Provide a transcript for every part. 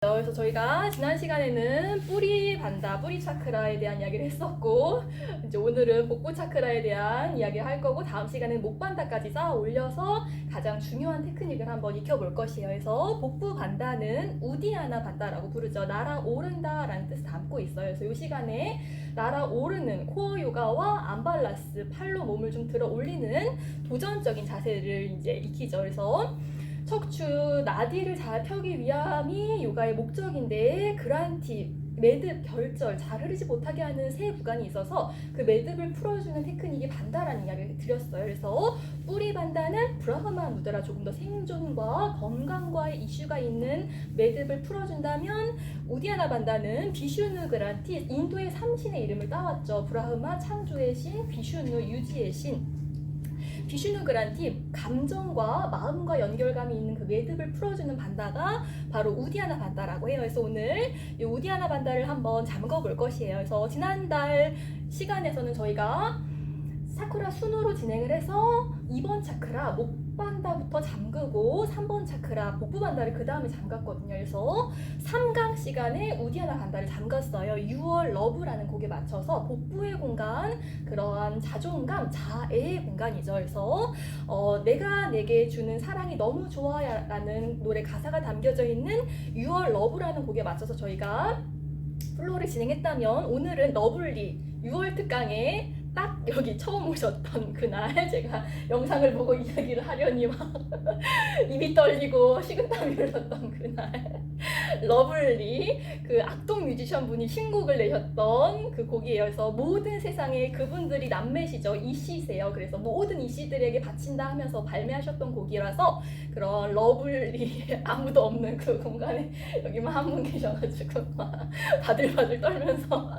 그래서 저희가 지난 시간에는 뿌리 반다, 뿌리 차크라에 대한 이야기를 했었고, 이제 오늘은 복부 차크라에 대한 이야기를 할 거고, 다음 시간에는 목 반다까지 쌓아 올려서 가장 중요한 테크닉을 한번 익혀볼 것이에요. 그래서 복부 반다는 우디아나 반다라고 부르죠. 날아오른다라는 뜻을 담고 있어요. 그래서 이 시간에 날아오르는 코어 요가와 암발라스, 팔로 몸을 좀 들어 올리는 도전적인 자세를 이제 익히죠. 그래서 척추 나디를 잘 펴기 위함이 요가의 목적인데, 그란티, 매듭, 결절 잘 흐르지 못하게 하는 세 구간이 있어서 그 매듭을 풀어주는 테크닉이 반다라는 이야기를 드렸어요. 그래서 뿌리 반다는 브라흐마 무드라, 조금 더 생존과 건강과의 이슈가 있는 매듭을 풀어준다면, 우디아나 반다는 비슈누 그란티, 인도의 삼신의 이름을 따왔죠. 브라흐마 창조의 신, 비슈누 유지의 신. 비슈누 그란티, 감정과 마음과 연결감이 있는 그 매듭을 풀어주는 반다가 바로 우디아나 반다라고 해요. 그래서 오늘 이 우디아나 반다를 한번 잠궈 볼 것이에요. 그래서 지난달 시간에서는 저희가 사쿠라 순으로 진행을 해서 2번 차크라 목 반다부터 잠그고 3번 차크라 복부 반다를 그 다음에 잠갔거든요. 그래서 3강 시간에 우디아나 반다를 잠갔어요. 6월 러브라는 곡에 맞춰서 복부의 공간, 그러한 자존감, 자애의 공간이죠. 그래서 내가 내게 주는 사랑이 너무 좋아야 라는 노래 가사가 담겨져 있는 6월 러브라는 곡에 맞춰서 저희가 플로우를 진행했다면, 오늘은 러블리 6월 특강에 딱 여기 처음 오셨던 그날 제가 영상을 보고 이야기를 하려니 막 입이 떨리고 식은땀이 흘렀던 그날, 러블리, 그 악동 뮤지션 분이 신곡을 내셨던 그 곡이에요. 그래서 모든 세상에 그분들이 남매시죠. 이씨세요. 그래서 모든 이씨들에게 바친다 하면서 발매하셨던 곡이라서, 그런 러블리 아무도 없는 그 공간에 여기만 한 분 계셔가지고 막 바들바들 떨면서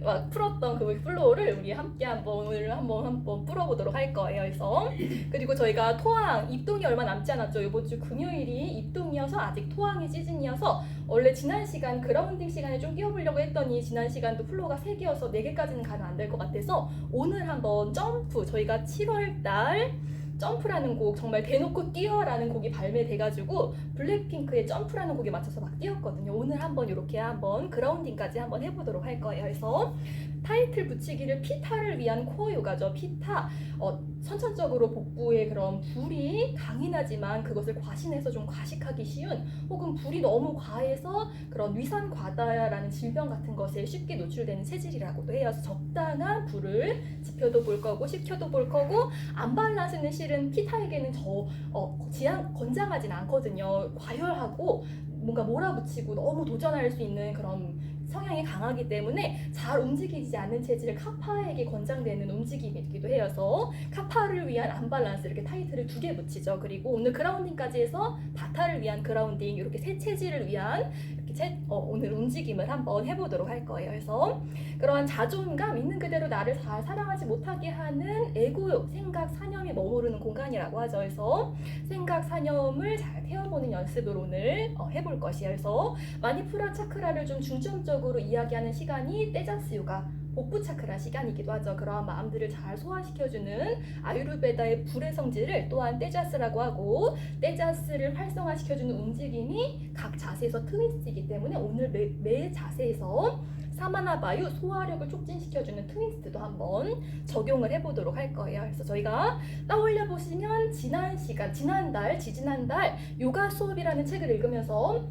막 풀었던 그 플로우를 우리 함께 오늘 한번 풀어보도록 할 거예요. 그래서 그리고 저희가 토항 입동이 얼마 남지 않았죠. 이번 주 금요일이 입동이어서 아직 토항의 시즌이어서, 원래 지난 시간 그라운딩 시간에 좀 끼워보려고 했더니 지난 시간도 플로우가 3개여서 4개까지는 가면 안 될 것 같아서, 오늘 한번 점프, 저희가 7월달 점프라는 곡, 정말 대놓고 뛰어라는 곡이 발매돼가지고 블랙핑크의 점프라는 곡에 맞춰서 막 뛰었거든요. 오늘 한번 이렇게 한번 그라운딩까지 한번 해보도록 할 거예요. 그래서 타이틀 붙이기를 피타를 위한 코어 요가죠. 피타, 선천적으로 복부에 그런 불이 강인하지만 그것을 과신해서 좀 과식하기 쉬운, 혹은 불이 너무 과해서 그런 위산 과다라는 질병 같은 것에 쉽게 노출되는 체질이라고도 해요. 그래서 적당한 불을 지펴도 볼 거고 식혀도 볼 거고, 암발란스는 실은 피타에게는 건장하진 않거든요. 과열하고 뭔가 몰아붙이고 너무 도전할 수 있는 그런 성향이 강하기 때문에 잘 움직이지 않는 체질을 카파에게 권장되는 움직임이기도 해요. 그래서 카파를 위한 암발란스, 이렇게 타이틀을 2개 붙이죠. 그리고 오늘 그라운딩까지 해서 바타를 위한 그라운딩, 이렇게 세 체질을 위한 이렇게 오늘 움직임을 한번 해보도록 할 거예요. 그래서 그러한 자존감, 있는 그대로 나를 잘 사랑하지 못하게 하는 에고, 생각, 사념이 머무르는 공간이라고 하죠. 그래서 생각, 사념을 잘 태워보는 연습을 오늘 해볼 것이에요. 그래서 마니푸라 차크라를 좀 중점적으로 이야기하는 시간이 떼자스 요가, 복부 차크라 시간이기도 하죠. 그러한 마음들을 잘 소화시켜주는 아유르베다의 불의 성질을 또한 떼자스라고 하고, 떼자스를 활성화시켜주는 움직임이 각 자세에서 트위스트이기 때문에 오늘 매 자세에서 사마나바유, 소화력을 촉진시켜주는 트위스트도 한번 적용을 해보도록 할 거예요. 그래서 저희가 떠올려 보시면 지난달 요가 수업이라는 책을 읽으면서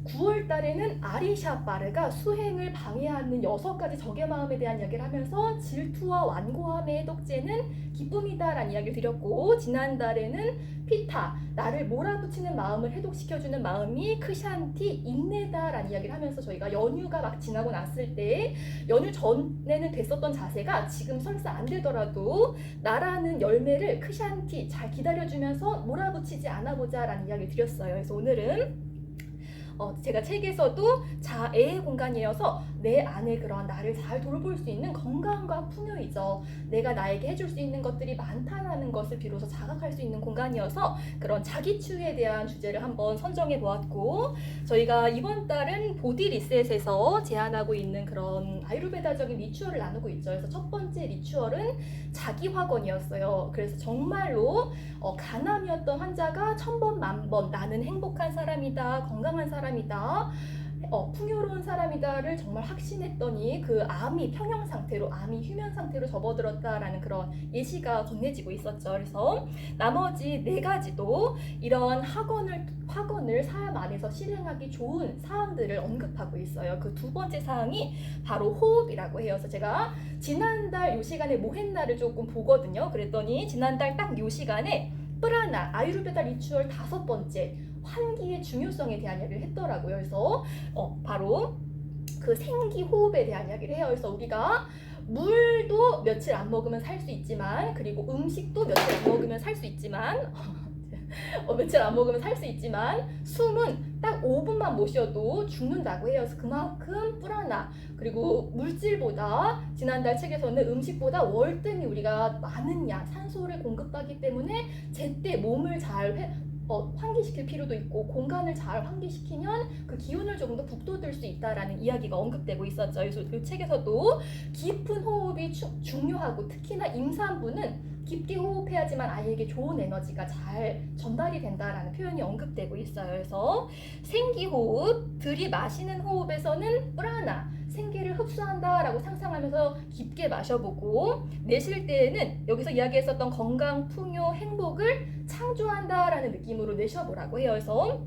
9월 달에는 아리샤 바르가 수행을 방해하는 6가지 적의 마음에 대한 이야기를 하면서 질투와 완고함의 해독제는 기쁨이다 라는 이야기를 드렸고, 지난달에는 피타, 나를 몰아붙이는 마음을 해독시켜주는 마음이 크샨티, 인내다 라는 이야기를 하면서 저희가 연휴가 막 지나고 났을 때, 연휴 전에는 됐었던 자세가 지금 설사 안 되더라도 나라는 열매를 크샨티 잘 기다려주면서 몰아붙이지 않아보자 라는 이야기를 드렸어요. 그래서 오늘은 제가 책에서도 자애의 공간이어서 내 안에 그런 나를 잘 돌볼 수 있는 건강과 풍요이죠. 내가 나에게 해줄 수 있는 것들이 많다라는 것을 비로소 자각할 수 있는 공간이어서 그런 자기추에 대한 주제를 한번 선정해 보았고, 저희가 이번 달은 보디 리셋에서 제안하고 있는 그런 아유르베다적인 리추얼을 나누고 있죠. 그래서 첫 번째 리추얼은 자기확언이었어요. 그래서 정말로 가남이었던 환자가 1000번, 10,000번 나는 행복한 사람이다, 건강한 사람 사람이다. 풍요로운 사람이다를 정말 확신했더니 그 암이 평형 상태로, 암이 휴면 상태로 접어들었다라는 그런 예시가 건네지고 있었죠. 그래서 나머지 4가지도 이런 학원을 삶 안에서 실행하기 좋은 사항들을 언급하고 있어요. 그 2번째 사항이 바로 호흡이라고 해요. 그래서 제가 지난달 요 시간에 뭐 했나를 조금 보거든요. 그랬더니 지난달 딱 요 시간에 프라나, 아유르베다 리추얼 5번째 환기의 중요성에 대한 이야기를 했더라고요. 그래서 바로 그 생기 호흡에 대한 이야기를 해요. 그래서 우리가 물도 며칠 안 먹으면 살 수 있지만, 그리고 음식도 며칠 안 먹으면 살 수 있지만 며칠 안 먹으면 살 수 있지만 숨은 딱 5분만 못 쉬어도 죽는다고 해요. 그래서 그만큼 프라나, 그리고 물질보다 지난달 책에서는 음식보다 월등히 우리가 많은 양 산소를 공급하기 때문에 제때 몸을 잘 환기시킬 필요도 있고, 공간을 잘 환기시키면 그 기운을 조금 더 북돋을 수 있다라는 이야기가 언급되고 있었죠. 그래서 이 책에서도 깊은 호흡이 중요하고, 특히나 임산부는 깊게 호흡해야지만 아이에게 좋은 에너지가 잘 전달이 된다라는 표현이 언급되고 있어요. 그래서 생기호흡, 들이마시는 호흡에서는 프라나, 생기를 흡수한다라고 상상하면서 깊게 마셔보고, 내쉴 때에는 여기서 이야기했었던 건강, 풍요, 행복을 창조한다라는 느낌으로 내셔보라고 해요. 그래서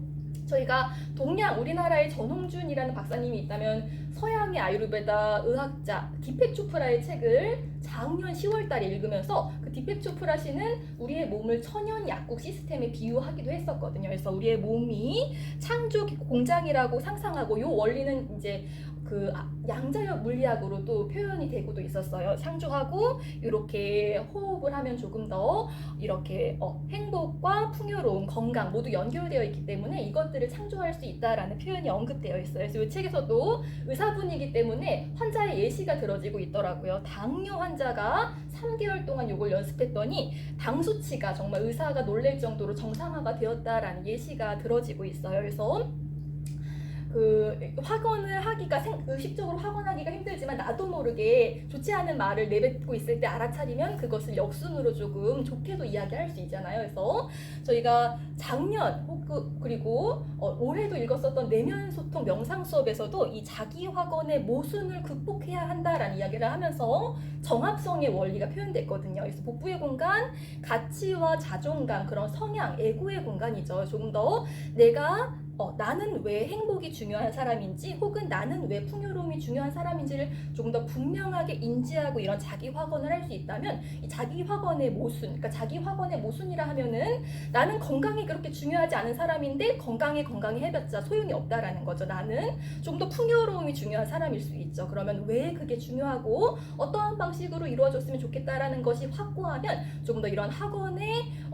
저희가 동양, 우리나라의 전홍준이라는 박사님이 있다면 서양의 아유르베다 의학자 디펙 초프라의 책을 작년 10월 달에 읽으면서 그 디펙 초프라 씨는 우리의 몸을 천연 약국 시스템에 비유하기도 했었거든요. 그래서 우리의 몸이 창조 공장이라고 상상하고, 이 원리는 이제 그 양자역 물리학으로 또 표현이 되고도 있었어요. 창조하고 이렇게 호흡을 하면 조금 더 이렇게 행복과 풍요로움, 건강 모두 연결되어 있기 때문에 이것들을 창조할 수 있다라는 표현이 언급되어 있어요. 그래서 이 책에서도 의사분이기 때문에 환자의 예시가 들어지고 있더라고요. 당뇨 환자가 3개월 동안 이걸 연습했더니 당 수치가 정말 의사가 놀랄 정도로 정상화가 되었다라는 예시가 들어지고 있어요. 그래서 그 확언을 하기가 의식적으로 확언하기가 힘들지만 나도 모르게 좋지 않은 말을 내뱉고 있을 때 알아차리면 그것을 역순으로 조금 좋게도 이야기할 수 있잖아요. 그래서 저희가 작년 그리고 올해도 읽었었던 내면 소통 명상 수업에서도 이 자기 확언의 모순을 극복해야 한다라는 이야기를 하면서 정합성의 원리가 표현됐거든요. 그래서 복부의 공간, 가치와 자존감, 그런 성향, 에고의 공간이죠. 조금 더 내가 나는 왜 행복이 중요한 사람인지, 혹은 나는 왜 풍요로움이 중요한 사람인지를 조금 더 분명하게 인지하고 이런 자기 확언을 할 수 있다면, 이 자기 확언의 모순, 그러니까 자기 확언의 모순이라 하면은 나는 건강이 그렇게 중요하지 않은 사람인데 건강에 해봤자 소용이 없다라는 거죠. 나는 좀 더 풍요로움이 중요한 사람일 수 있죠. 그러면 왜 그게 중요하고 어떠한 방식으로 이루어졌으면 좋겠다라는 것이 확고하면 조금 더 이런 학원의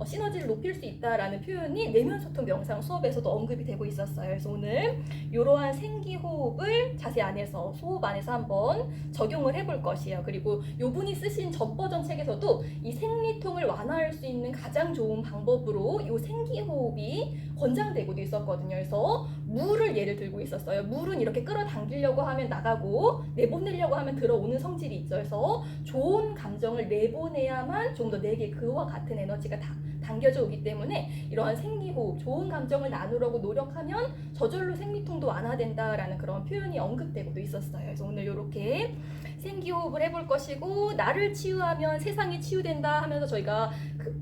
시너지를 높일 수 있다라는 표현이 내면 소통 명상 수업에서도 언급이 되고 있었어요. 그래서 오늘 이러한 생기호흡을 자세 안에서, 소호흡 안에서 한번 적용을 해볼 것이에요. 그리고 요분이 쓰신 전 버전 책에서도 이 생리통을 완화할 수 있는 가장 좋은 방법으로 이 생기호흡이 권장되고도 있었거든요. 그래서 물을 예를 들고 있었어요. 물은 이렇게 끌어당기려고 하면 나가고 내보내려고 하면 들어오는 성질이 있죠. 그래서 좋은 감정을 내보내야만 좀 더 내게 그와 같은 에너지가 당겨져 오기 때문에 이러한 생기호흡, 좋은 감정을 나누려고 노력하면 저절로 생리통도 완화된다라는 그런 표현이 언급되고도 있었어요. 그래서 오늘 이렇게 생기호흡을 해볼 것이고, 나를 치유하면 세상이 치유된다 하면서 저희가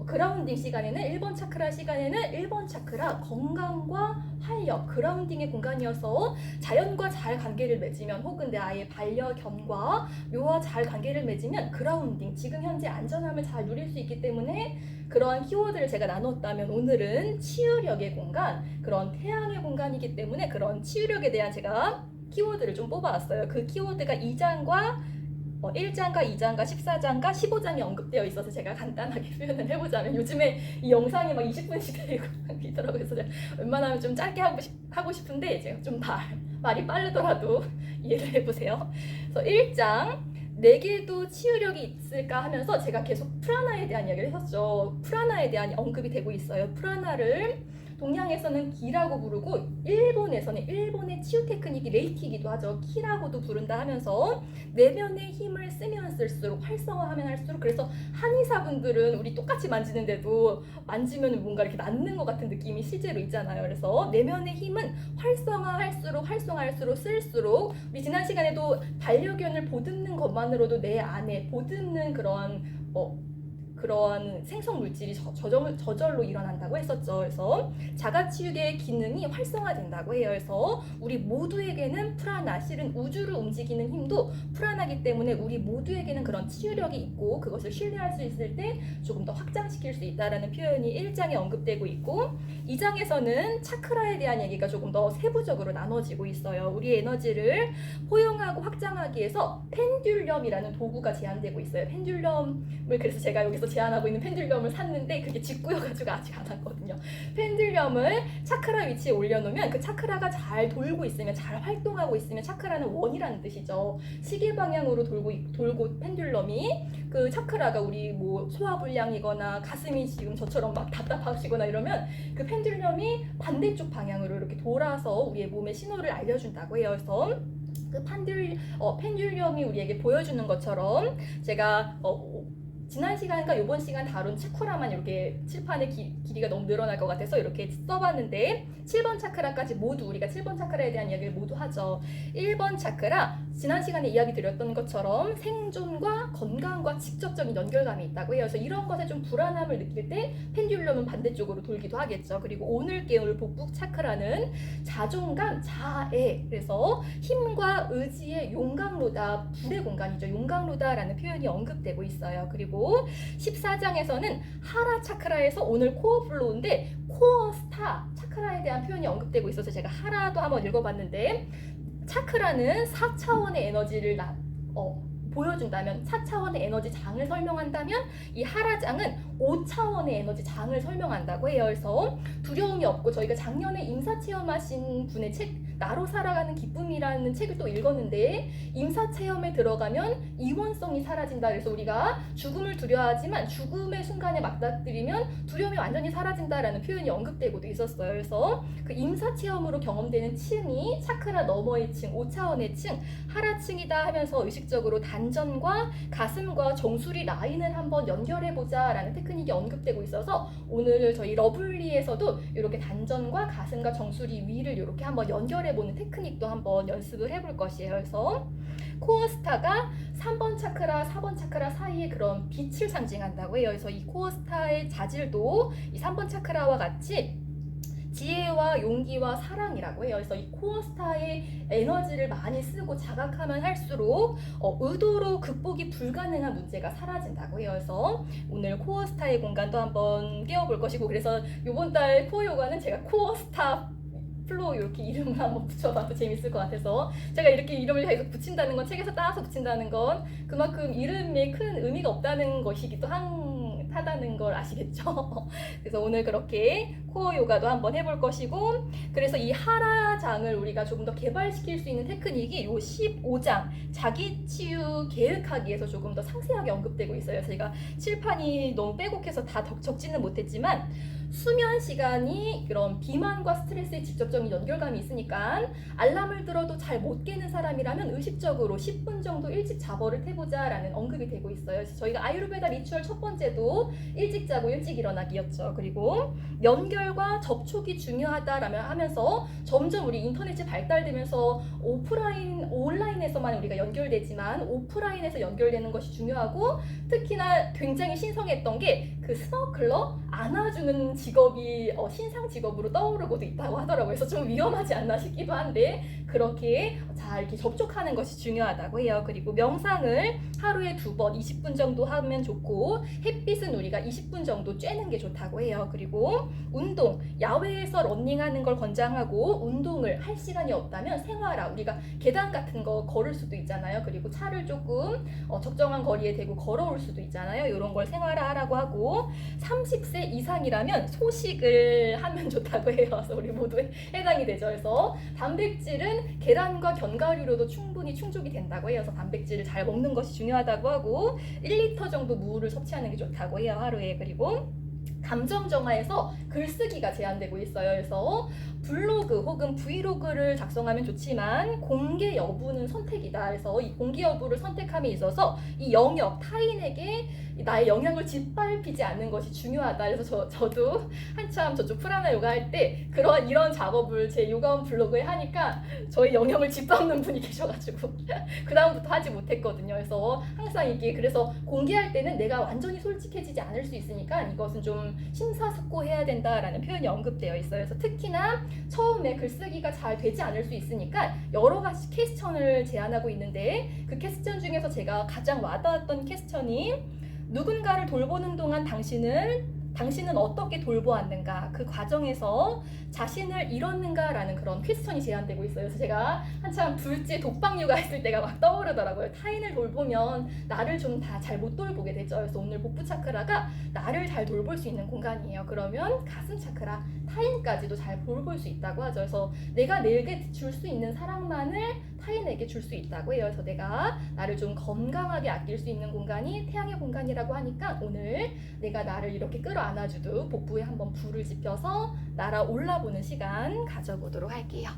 그라운딩 시간에는 1번 차크라 시간에는 1번 차크라 건강과 활력, 그라운딩의 공간이어서 자연과 잘 관계를 맺으면, 혹은 내 아이의 반려견과 묘와 잘 관계를 맺으면 그라운딩, 지금 현재 안전함을 잘 누릴 수 있기 때문에 그러한 키워드를 제가 나눴다면, 오늘은 치유력의 공간, 그런 태양의 공간이기 때문에 그런 치유력에 대한 제가 키워드를 좀 뽑아왔어요. 그 키워드가 2장과 1장과 2장과 14장과 15장이 언급되어 있어서 제가 간단하게 표현을 해보자면, 요즘에 이 영상이 막 20분씩 되고 있더라고요. 그래서 웬만하면 좀 짧게 하고 싶은데 제가 좀 말이 빠르더라도 이해를 해보세요. 그래서 1장, 내게도 치유력이 있을까 하면서 제가 계속 프라나에 대한 이야기를 했었죠. 프라나에 대한 언급이 되고 있어요. 프라나를 동양에서는 기라고 부르고 일본에서는 일본의 치유 테크닉이 레이키이기도 하죠. 키라고도 부른다 하면서 내면의 힘을 쓰면 쓸수록 활성화하면 할수록 그래서 한의사분들은 우리 똑같이 만지는데도 만지면 뭔가 이렇게 낫는 것 같은 느낌이 실제로 있잖아요. 그래서 내면의 힘은 활성화할수록 쓸수록 우리 지난 시간에도 반려견을 보듬는 것만으로도 내 안에 보듬는 그런 생성 물질이 저절로 일어난다고 했었죠. 그래서 자가치유의 기능이 활성화된다고 해요. 그래서 우리 모두에게는 프라나, 실은 우주를 움직이는 힘도 프라나기 때문에 우리 모두에게는 그런 치유력이 있고 그것을 신뢰할 수 있을 때 조금 더 확장시킬 수 있다라는 표현이 1장에 언급되고 있고 2장에서는 차크라에 대한 얘기가 조금 더 세부적으로 나눠지고 있어요. 우리 에너지를 포용하고 확장하기 위해서 펜듈럼이라는 도구가 제한되고 있어요. 펜듈럼을 그래서 제가 여기서 제안하고 있는 펜듈럼을 샀는데 그게 직구여가지고 아직 안 왔거든요. 펜듈럼을 차크라 위치에 올려놓으면 그 차크라가 잘 돌고 있으면 잘 활동하고 있으면 차크라는 원이라는 뜻이죠. 시계 방향으로 돌고 펜듈럼이 그 차크라가 우리 뭐 소화불량이거나 가슴이 지금 저처럼 막 답답하시거나 이러면 그 펜듈럼이 반대쪽 방향으로 이렇게 돌아서 우리의 몸에 신호를 알려준다고 해요. 그래서 그 펜듈럼이 우리에게 보여주는 것처럼 제가 지난 시간과 이번 시간 다룬 차크라만 이렇게 칠판의 길이가 너무 늘어날 것 같아서 이렇게 써봤는데 7번 차크라까지 모두 우리가 7번 차크라에 대한 이야기를 모두 하죠. 1번 차크라 지난 시간에 이야기 드렸던 것처럼 생존과 건강과 직접적인 연결감이 있다고 해요. 그래서 이런 것에 좀 불안함을 느낄 때 펜듈럼은 반대쪽으로 돌기도 하겠죠. 그리고 오늘 깨울 복부 차크라는 자존감, 자애, 그래서 힘과 의지의 용광로다, 불의 공간이죠. 용광로다라는 표현이 언급되고 있어요. 그리고 14장에서는 하라 차크라에서 오늘 코어 플로우인데 코어 스타 차크라에 대한 표현이 언급되고 있어서 제가 하라도 한번 읽어봤는데 차크라는 4차원의 에너지를 보여준다면 4차원의 에너지 장을 설명한다면 이 하라장은 5차원의 에너지 장을 설명한다고 해요. 그래서 두려움이 없고 저희가 작년에 임사 체험하신 분의 책 나로 살아가는 기쁨이라는 책을 또 읽었는데 임사 체험에 들어가면 이원성이 사라진다. 그래서 우리가 죽음을 두려워하지만 죽음의 순간에 맞닥뜨리면 두려움이 완전히 사라진다라는 표현이 언급되고도 있었어요. 그래서 그 임사 체험으로 경험되는 층이 차크라 너머의 층, 5차원의 층, 하라층이다 하면서 의식적으로 단전과 가슴과 정수리 라인을 한번 연결해보자 라는 테크닉이 언급되고 있어서 오늘 저희 러블리에서도 이렇게 단전과 가슴과 정수리 위를 이렇게 한번 연결해보는 테크닉도 한번 연습을 해볼 것이에요. 그래서 코어스타가 3번 차크라, 4번 차크라 사이에 그런 빛을 상징한다고 해요. 그래서 이 코어스타의 자질도 이 3번 차크라와 같이 지혜와 용기와 사랑이라고 해요. 그래서 이 코어스타의 에너지를 많이 쓰고 자각하면 할수록 의도로 극복이 불가능한 문제가 사라진다고 해요. 그래서 오늘 코어스타의 공간도 한번 깨워볼 것이고 그래서 이번 달 코어 요가는 제가 코어스타 플로우 이렇게 이름을 한번 붙여봐도 재밌을 것 같아서 제가 이렇게 이름을 계속 붙인다는 건 책에서 따서 붙인다는 건 그만큼 이름에 큰 의미가 없다는 것이기도 하다는 걸 아시겠죠? 그래서 오늘 그렇게 코어 요가도 한번 해볼 것이고 그래서 이 하라장을 우리가 조금 더 개발시킬 수 있는 테크닉이 요 15장 자기치유 계획하기에서 조금 더 상세하게 언급되고 있어요. 제가 칠판이 너무 빼곡해서 다 적지는 못했지만 수면 시간이 그런 비만과 스트레스에 직접적인 연결감이 있으니까 알람을 들어도 잘 못 깨는 사람이라면 의식적으로 10분 정도 일찍 자버릇 해보자 라는 언급이 되고 있어요. 그래서 저희가 아유르베다 리추얼 첫 번째도 일찍 자고 일찍 일어나기였죠. 그리고 연결과 접촉이 중요하다라며 하면서 점점 우리 인터넷이 발달되면서 온라인에서만 우리가 연결되지만 오프라인에서 연결되는 것이 중요하고 특히나 굉장히 신성했던 게 그 스너클러 안아주는 직업이 신상 직업으로 떠오르고도 있다고 하더라고요. 그래서 좀 위험하지 않나 싶기도 한데 그렇게 잘 이렇게 접촉하는 것이 중요하다고 해요. 그리고 명상을 하루에 2번 20분 정도 하면 좋고 햇빛은 우리가 20분 정도 쬐는 게 좋다고 해요. 그리고 운동, 야외에서 러닝하는 걸 권장하고 운동을 할 시간이 없다면 생활화, 우리가 계단 같은 거 걸을 수도 있잖아요. 그리고 차를 조금 적정한 거리에 대고 걸어올 수도 있잖아요. 이런 걸 생활화하라고 하고 30세 이상이라면 소식을 하면 좋다고 해요. 그래서 우리 모두 해당이 되죠. 그래서 단백질은 계란과 견과류로도 충분히 충족이 된다고 해요. 그래서 단백질을 잘 먹는 것이 중요하다고 하고 1리터 정도 물을 섭취하는 게 좋다고 해요. 하루에. 그리고 감정 정화에서 글쓰기가 제한되고 있어요. 그래서 블로그 혹은 브이로그를 작성하면 좋지만 공개 여부는 선택이다. 그래서 이 공개 여부를 선택함에 있어서 이 영역, 타인에게 나의 영향을 짓밟히지 않는 것이 중요하다. 그래서 저도 한참 저쪽 프라나 요가 할 때 이런 작업을 제 요가원 블로그에 하니까 저희 영향을 짓밟는 분이 계셔가지고 그 다음부터 하지 못했거든요. 그래서 항상 이게 그래서 공개할 때는 내가 완전히 솔직해지지 않을 수 있으니까 이것은 좀 심사숙고해야 된다라는 표현이 언급되어 있어요. 그래서 특히나 처음에 글쓰기가 잘 되지 않을 수 있으니까 여러 가지 퀘스천을 제안하고 있는데 그 퀘스천 중에서 제가 가장 와닿았던 퀘스천이 누군가를 돌보는 동안 당신은 어떻게 돌보았는가, 그 과정에서 자신을 잃었는가라는 그런 퀘스천이 제안되고 있어요. 그래서 제가 한참 둘째 독방 육아 했을 때가 막 떠오르더라고요. 타인을 돌보면 나를 좀 다 잘 못 돌보게 되죠. 그래서 오늘 복부 차크라가 나를 잘 돌볼 수 있는 공간이에요. 그러면 가슴 차크라, 타인까지도 잘 돌볼 수 있다고 하죠. 그래서 내가 내게 줄 수 있는 사랑만을 타인에게 줄 수 있다고 해요. 그래서 내가 나를 좀 건강하게 아낄 수 있는 공간이 태양의 공간이라고 하니까 오늘 내가 나를 이렇게 끌어안아주듯 복부에 한번 불을 지펴서 날아 올라보는 시간 가져보도록 할게요.